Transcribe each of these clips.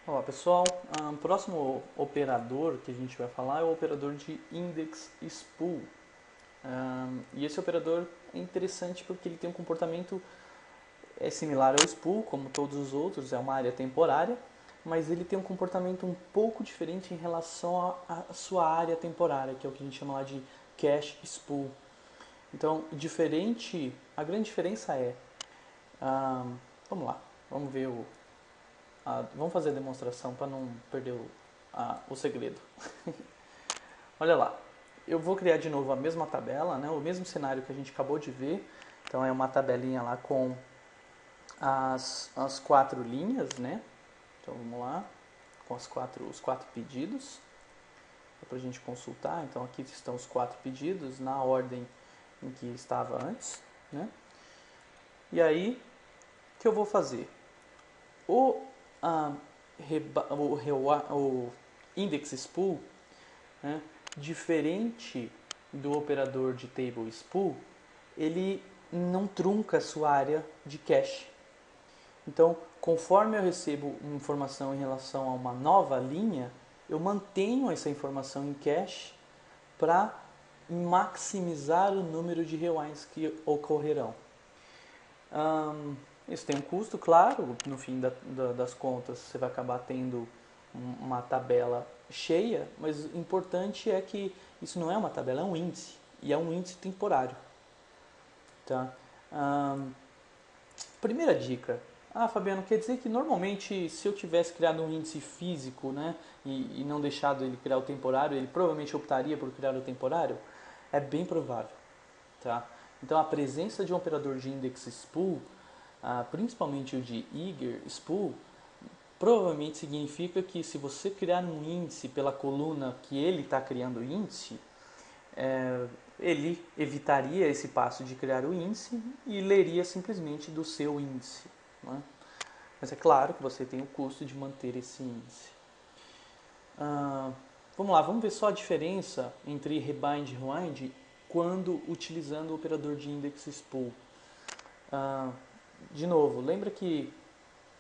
Olá pessoal, o próximo operador que a gente vai falar é o operador de index spool. E esse operador é interessante porque ele tem um comportamento similar ao spool, como todos os outros, é uma área temporária, mas ele tem um comportamento um pouco diferente em relação à sua área temporária, que é o que a gente chama lá de cache spool. Então, a grande diferença é, vamos lá, vamos ver vamos fazer a demonstração para não perder o segredo. Olha lá, eu vou criar de novo a mesma tabela, né, o mesmo cenário que a gente acabou de ver. Então é uma tabelinha lá com as quatro linhas, né? Então vamos lá, com os quatro pedidos, para a gente consultar. Então aqui estão os quatro pedidos na ordem em que estava antes, né? E aí, o que eu vou fazer? O, ah, o index spool, né, diferente do operador de table spool, ele não trunca a sua área de cache. Então, conforme eu recebo informação em relação a uma nova linha, eu mantenho essa informação em cache para maximizar o número de rewinds que ocorrerão. Isso tem um custo, claro, no fim das contas você vai acabar tendo uma tabela cheia, mas o importante é que isso não é uma tabela, é um índice, e é um índice temporário. Tá? Hum, Primeira dica. Fabiano, quer dizer que normalmente se eu tivesse criado um índice físico, né, e não deixado ele criar o temporário, ele provavelmente optaria por criar o temporário? É bem provável. Tá? Então a presença de um operador de index spool, principalmente o de eager spool, provavelmente significa que se você criar um índice pela coluna que ele está criando o índice, ele evitaria esse passo de criar o índice e leria simplesmente do seu índice. Né? Mas é claro que você tem o custo de manter esse índice. Ah, vamos lá, vamos ver só a diferença entre rebind e rewind quando utilizando o operador de index spool. Ah, de novo, lembra que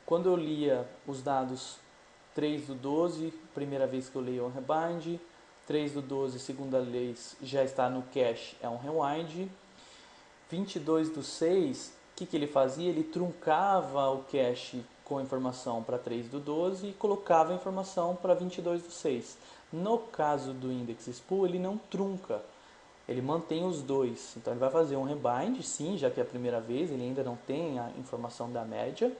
quando eu lia os dados 3 do 12, primeira vez que eu leio é um rebind, 3 do 12, segunda vez já está no cache, é um rewind, 22 do 6, o que ele fazia? Ele truncava o cache com informação para 3 do 12 e colocava a informação para 22 do 6. No caso do index spool, ele não trunca, ele mantém os dois. Então ele vai fazer um rebind, sim, já que é a primeira vez, ele ainda não tem a informação da média,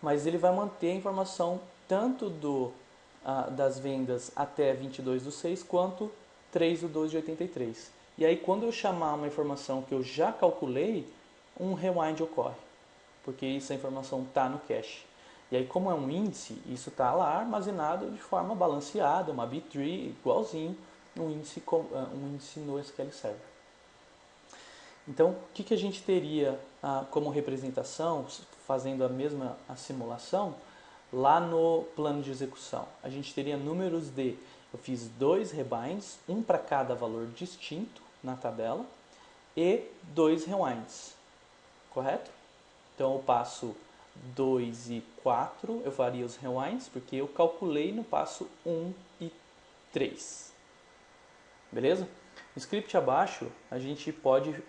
mas ele vai manter a informação tanto das vendas até 22 do 6 quanto 3 do 12 de 83. E aí quando eu chamar uma informação que eu já calculei, um rewind ocorre, porque essa informação está no cache. E aí como é um índice, isso está lá armazenado de forma balanceada, uma B-tree igualzinho um índice no SQL Server. Então, o que a gente teria como representação, fazendo a mesma simulação, lá no plano de execução? A gente teria números eu fiz dois rebinds, um para cada valor distinto na tabela, e dois rewinds, correto? Então, eu passo 2 e 4, eu faria os rewinds, porque eu calculei no passo 1 e 3. Beleza? No script abaixo, a gente pode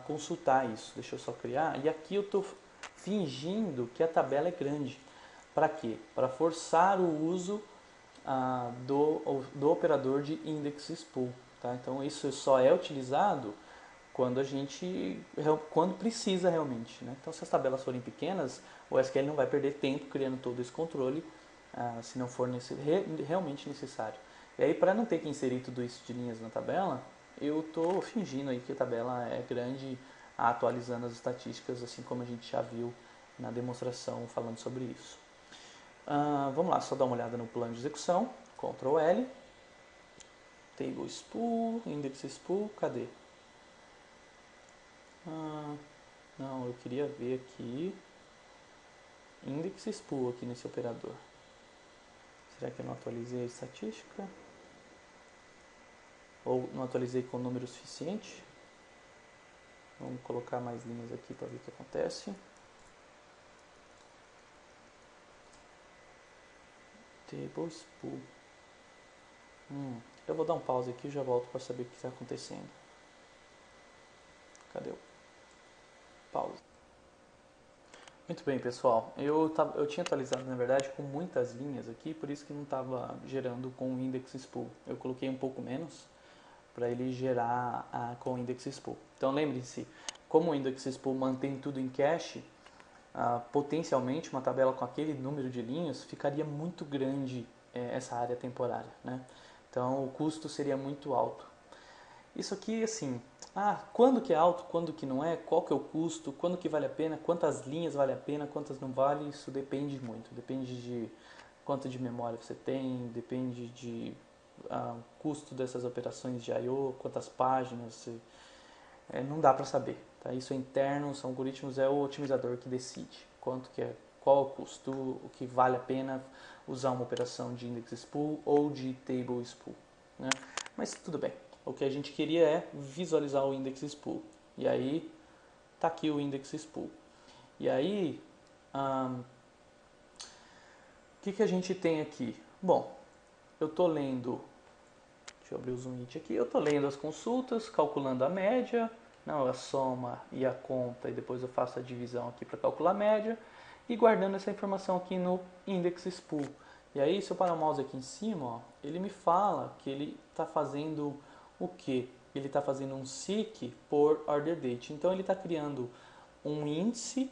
consultar isso. Deixa eu só criar. E aqui eu estou fingindo que a tabela é grande. Para quê? Para forçar o uso do operador de index spool. Tá? Então isso só é utilizado quando precisa realmente. Né? Então se as tabelas forem pequenas, o SQL não vai perder tempo criando todo esse controle se não for realmente necessário. E aí, para não ter que inserir tudo isso de linhas na tabela, eu estou fingindo aí que a tabela é grande, atualizando as estatísticas, assim como a gente já viu na demonstração falando sobre isso. Vamos lá, só dar uma olhada no plano de execução. Ctrl L, Table Spool, Index Spool, cadê? Não, eu queria ver aqui Index Spool aqui nesse operador. Será que eu não atualizei a estatística? Ou não atualizei com número suficiente? Vamos colocar mais linhas aqui para ver o que acontece. Table spool. Eu vou dar um pause aqui e já volto para saber o que está acontecendo. Cadê o pause? Muito bem, pessoal. Eu tinha atualizado, na verdade, com muitas linhas aqui, por isso que não estava gerando com o index spool. Eu coloquei um pouco menos para ele gerar com o index spool. Então lembre-se, como o index spool mantém tudo em cache, potencialmente uma tabela com aquele número de linhas ficaria muito grande essa área temporária, né? Então o custo seria muito alto. Isso aqui, assim, quando que é alto, quando que não é, qual que é o custo, quando que vale a pena, quantas linhas vale a pena, quantas não vale, isso depende muito. Depende de quanto de memória você tem, depende de custo dessas operações de I/O, quantas páginas, não dá para saber. Tá? Isso é interno, são algoritmos, é o otimizador que decide quanto que é, qual é o custo, o que vale a pena usar uma operação de index spool ou de table spool. Né? Mas tudo bem. O que a gente queria é visualizar o index spool. E aí, tá aqui o index spool. E aí, o que a gente tem aqui? Bom, eu estou lendo, deixa eu abrir o zoom aqui, eu estou lendo as consultas, calculando a média, não, a soma e a conta, e depois eu faço a divisão aqui para calcular a média, e guardando essa informação aqui no index spool. E aí, se eu parar o mouse aqui em cima, ó, ele me fala que ele está fazendo o quê? Ele está fazendo um seek por order date. Então, ele está criando um índice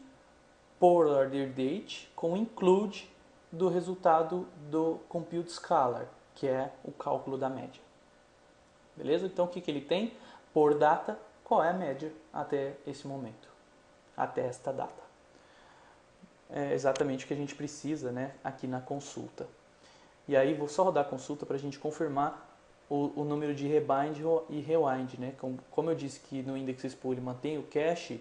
por order date com include do resultado do compute scalar, que é o cálculo da média. Beleza? Então, o que ele tem? Por data, qual é a média até esse momento, até esta data. É exatamente o que a gente precisa, né, aqui na consulta. E aí vou só rodar a consulta para a gente confirmar o número de rebind e rewind, né? Como eu disse que no index spool ele mantém o cache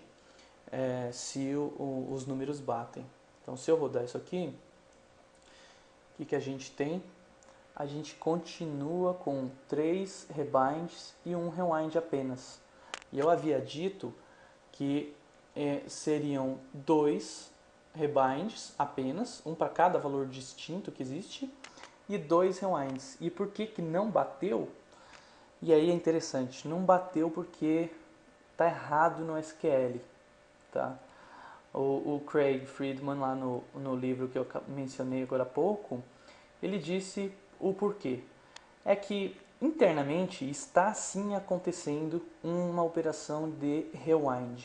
se os números batem. Então se eu rodar isso aqui, o que a gente tem? A gente continua com 3 rebinds e 1 rewind apenas. E eu havia dito que seriam 2 rebinds apenas, um para cada valor distinto que existe, e 2 rewinds. E por que não bateu? E aí é interessante, não bateu porque está errado no SQL. Tá? O Craig Friedman, lá no livro que eu mencionei agora há pouco, ele disse o porquê. É que internamente está sim acontecendo uma operação de rewind,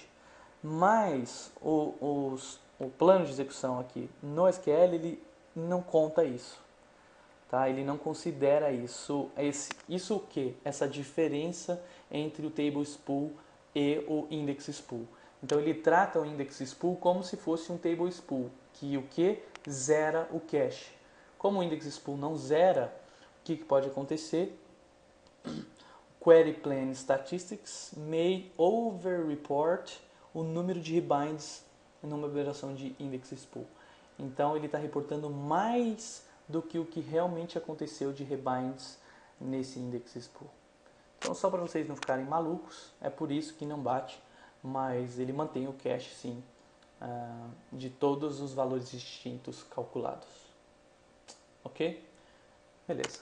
mas o plano de execução aqui no SQL ele não conta isso. Tá? Ele não considera isso. Isso o que? Essa diferença entre o table spool e o index spool. Então ele trata o index spool como se fosse um table spool, que o que? Zera o cache. Como o index spool não zera, o que pode acontecer? Query Plan Statistics may over-report o número de rebinds numa operação de index spool. Então ele está reportando mais do que o que realmente aconteceu de rebinds nesse index spool. Então só para vocês não ficarem malucos, é por isso que não bate, mas ele mantém o cache sim, de todos os valores distintos calculados. Ok? Beleza.